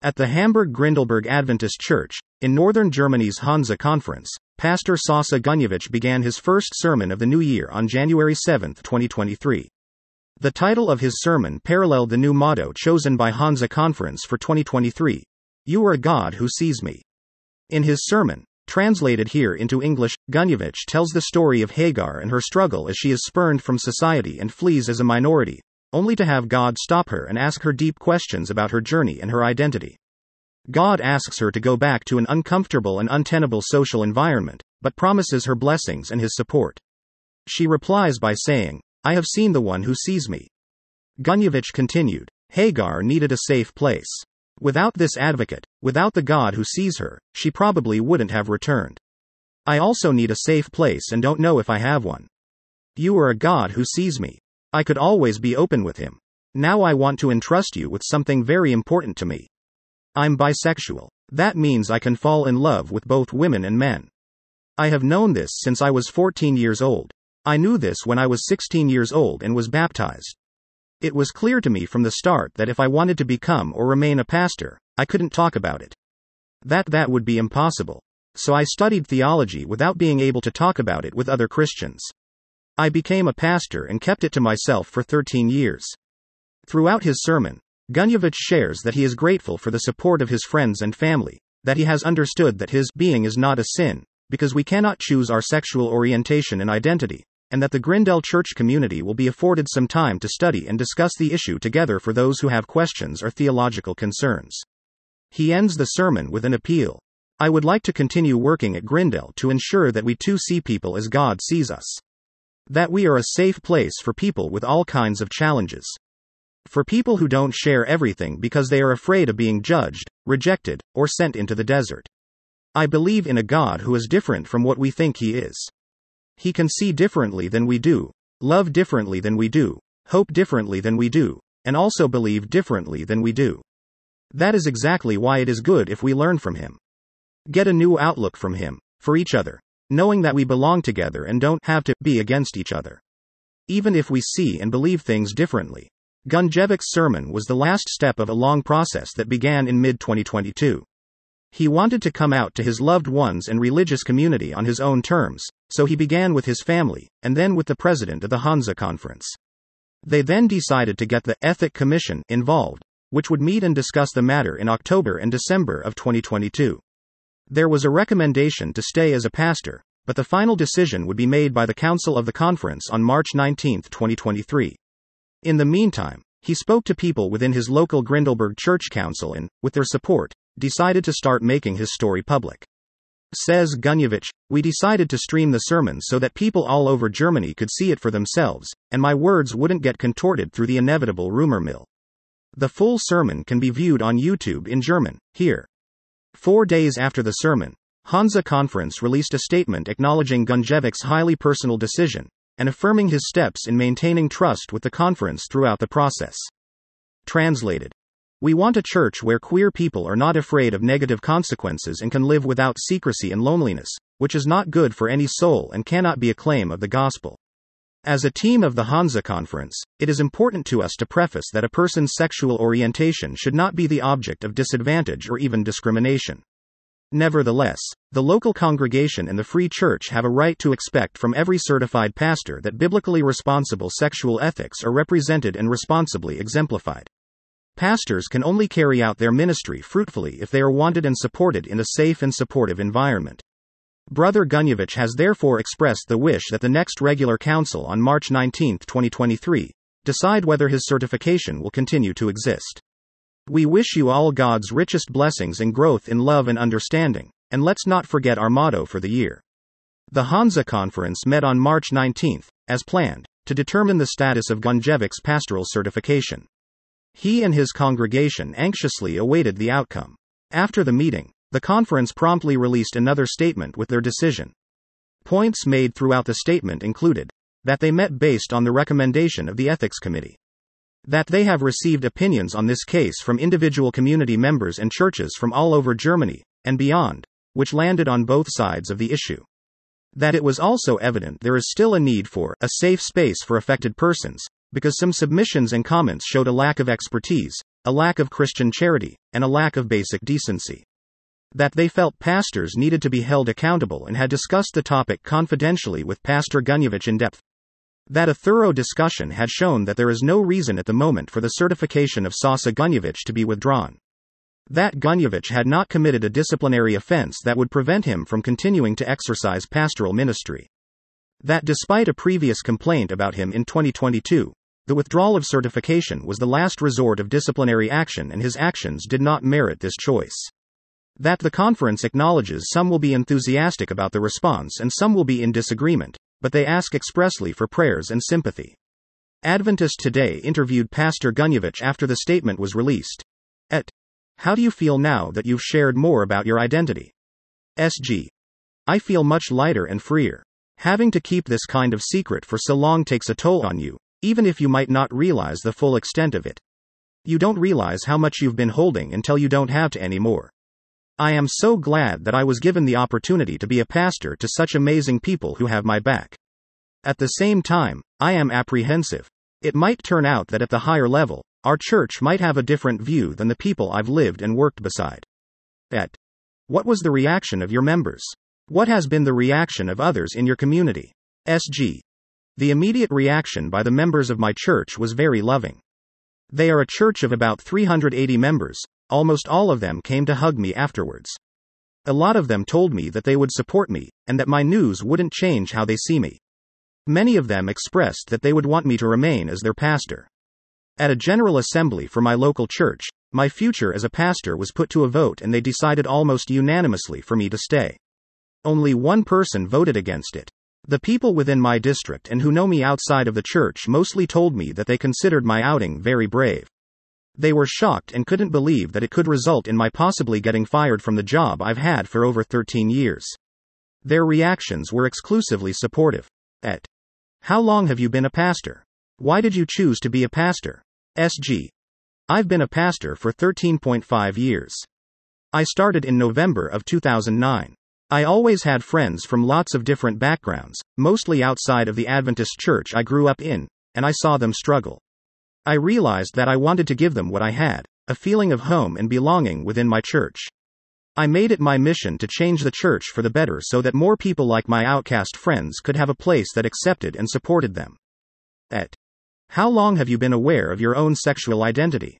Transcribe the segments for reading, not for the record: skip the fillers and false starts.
At the Hamburg-Grindelberg Adventist Church, in northern Germany's Hansa Conference, Pastor Saša Gunjević began his first sermon of the new year on January 7, 2023. The title of his sermon paralleled the new motto chosen by Hansa Conference for 2023, "You are a God who sees me." In his sermon, translated here into English, Gunjević tells the story of Hagar and her struggle as she is spurned from society and flees as a minority, only to have God stop her and ask her deep questions about her journey and her identity. God asks her to go back to an uncomfortable and untenable social environment, but promises her blessings and his support. She replies by saying, "I have seen the one who sees me." Gunjević continued, Hagar needed a safe place. Without this advocate, without the God who sees her, she probably wouldn't have returned. I also need a safe place and don't know if I have one. You are a God who sees me. I could always be open with him. Now I want to entrust you with something very important to me. I'm bisexual. That means I can fall in love with both women and men. I have known this since I was 14 years old. I knew this when I was 16 years old and was baptized. It was clear to me from the start that if I wanted to become or remain a pastor, I couldn't talk about it. That would be impossible. So I studied theology without being able to talk about it with other Christians. I became a pastor and kept it to myself for 13 years. Throughout his sermon, Gunjević shares that he is grateful for the support of his friends and family, that he has understood that his being is not a sin, because we cannot choose our sexual orientation and identity, and that the Grindel Church community will be afforded some time to study and discuss the issue together for those who have questions or theological concerns. He ends the sermon with an appeal. I would like to continue working at Grindel to ensure that we too see people as God sees us. That we are a safe place for people with all kinds of challenges. For people who don't share everything because they are afraid of being judged, rejected, or sent into the desert. I believe in a God who is different from what we think he is. He can see differently than we do, love differently than we do, hope differently than we do, and also believe differently than we do. That is exactly why it is good if we learn from him. Get a new outlook from him, for each other, knowing that we belong together and don't have to be against each other. Even if we see and believe things differently. Gunjević's sermon was the last step of a long process that began in mid-2022. He wanted to come out to his loved ones and religious community on his own terms, so he began with his family, and then with the president of the Hansa Conference. They then decided to get the Ethic Commission involved, which would meet and discuss the matter in October and December of 2022. There was a recommendation to stay as a pastor, but the final decision would be made by the Council of the Conference on March 19, 2023. In the meantime, he spoke to people within his local Grindelberg Church Council and, with their support, decided to start making his story public. Says Gunjević, we decided to stream the sermon so that people all over Germany could see it for themselves, and my words wouldn't get contorted through the inevitable rumor mill. The full sermon can be viewed on YouTube in German, here. 4 days after the sermon, Hansa Conference released a statement acknowledging Gunjević's highly personal decision, and affirming his steps in maintaining trust with the conference throughout the process. Translated. We want a church where queer people are not afraid of negative consequences and can live without secrecy and loneliness, which is not good for any soul and cannot be a claim of the gospel. As a team of the Hansa Conference, it is important to us to preface that a person's sexual orientation should not be the object of disadvantage or even discrimination. Nevertheless, the local congregation and the Free Church have a right to expect from every certified pastor that biblically responsible sexual ethics are represented and responsibly exemplified. Pastors can only carry out their ministry fruitfully if they are wanted and supported in a safe and supportive environment. Brother Gunjević has therefore expressed the wish that the next regular council on March 19, 2023, decide whether his certification will continue to exist. We wish you all God's richest blessings and growth in love and understanding, and let's not forget our motto for the year. The Hansa Conference met on March 19, as planned, to determine the status of Gunjević's pastoral certification. He and his congregation anxiously awaited the outcome. After the meeting, the conference promptly released another statement with their decision. Points made throughout the statement included that they met based on the recommendation of the Ethics Committee, that they have received opinions on this case from individual community members and churches from all over Germany and beyond, which landed on both sides of the issue, that it was also evident there is still a need for a safe space for affected persons, because some submissions and comments showed a lack of expertise, a lack of Christian charity, and a lack of basic decency. That they felt pastors needed to be held accountable and had discussed the topic confidentially with Pastor Gunjević in depth. That a thorough discussion had shown that there is no reason at the moment for the certification of Saša Gunjević to be withdrawn. That Gunjević had not committed a disciplinary offense that would prevent him from continuing to exercise pastoral ministry. That despite a previous complaint about him in 2022, the withdrawal of certification was the last resort of disciplinary action and his actions did not merit this choice. That the conference acknowledges some will be enthusiastic about the response and some will be in disagreement, but they ask expressly for prayers and sympathy. Adventist Today interviewed Pastor Gunjević after the statement was released. How do you feel now that you've shared more about your identity? SG. I feel much lighter and freer. Having to keep this kind of secret for so long takes a toll on you, even if you might not realize the full extent of it. You don't realize how much you've been holding until you don't have to anymore. I am so glad that I was given the opportunity to be a pastor to such amazing people who have my back. At the same time, I am apprehensive. It might turn out that at the higher level, our church might have a different view than the people I've lived and worked beside. What was the reaction of your members? What has been the reaction of others in your community? SG. The immediate reaction by the members of my church was very loving. They are a church of about 380 members. Almost all of them came to hug me afterwards. A lot of them told me that they would support me, and that my news wouldn't change how they see me. Many of them expressed that they would want me to remain as their pastor. At a general assembly for my local church, my future as a pastor was put to a vote and they decided almost unanimously for me to stay. Only one person voted against it. The people within my district and who know me outside of the church mostly told me that they considered my outing very brave. They were shocked and couldn't believe that it could result in my possibly getting fired from the job I've had for over 13 years. Their reactions were exclusively supportive. How long have you been a pastor? Why did you choose to be a pastor? SG. I've been a pastor for 13.5 years. I started in November of 2009. I always had friends from lots of different backgrounds, mostly outside of the Adventist church I grew up in, and I saw them struggle. I realized that I wanted to give them what I had, a feeling of home and belonging within my church. I made it my mission to change the church for the better so that more people like my outcast friends could have a place that accepted and supported them. How long have you been aware of your own sexual identity?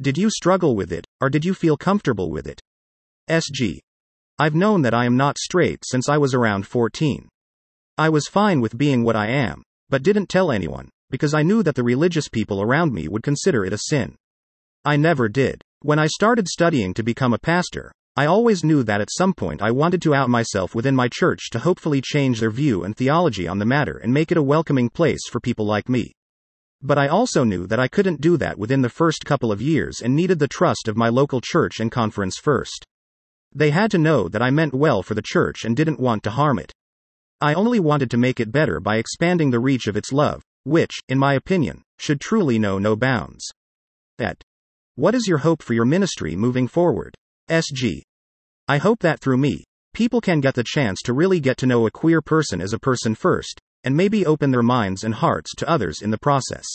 Did you struggle with it, or did you feel comfortable with it? SG. I've known that I am not straight since I was around 14. I was fine with being what I am, but didn't tell anyone, because I knew that the religious people around me would consider it a sin. I never did. When I started studying to become a pastor, I always knew that at some point I wanted to out myself within my church to hopefully change their view and theology on the matter and make it a welcoming place for people like me. But I also knew that I couldn't do that within the first couple of years and needed the trust of my local church and conference first. They had to know that I meant well for the church and didn't want to harm it. I only wanted to make it better by expanding the reach of its love, which, in my opinion, should truly know no bounds. What is your hope for your ministry moving forward? SG. I hope that through me, people can get the chance to really get to know a queer person as a person first, and maybe open their minds and hearts to others in the process.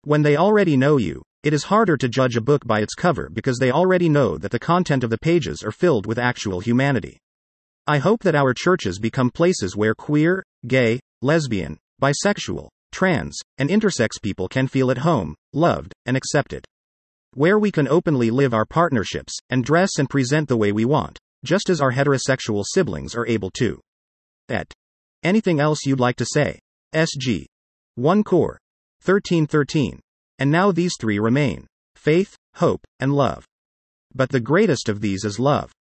When they already know you, it is harder to judge a book by its cover because they already know that the content of the pages are filled with actual humanity. I hope that our churches become places where queer, gay, lesbian, bisexual, trans, and intersex people can feel at home, loved, and accepted. Where we can openly live our partnerships, and dress and present the way we want, just as our heterosexual siblings are able to. Anything else you'd like to say? SG. 1 Cor. 13:13. And now these three remain: faith, hope, and love. But the greatest of these is love.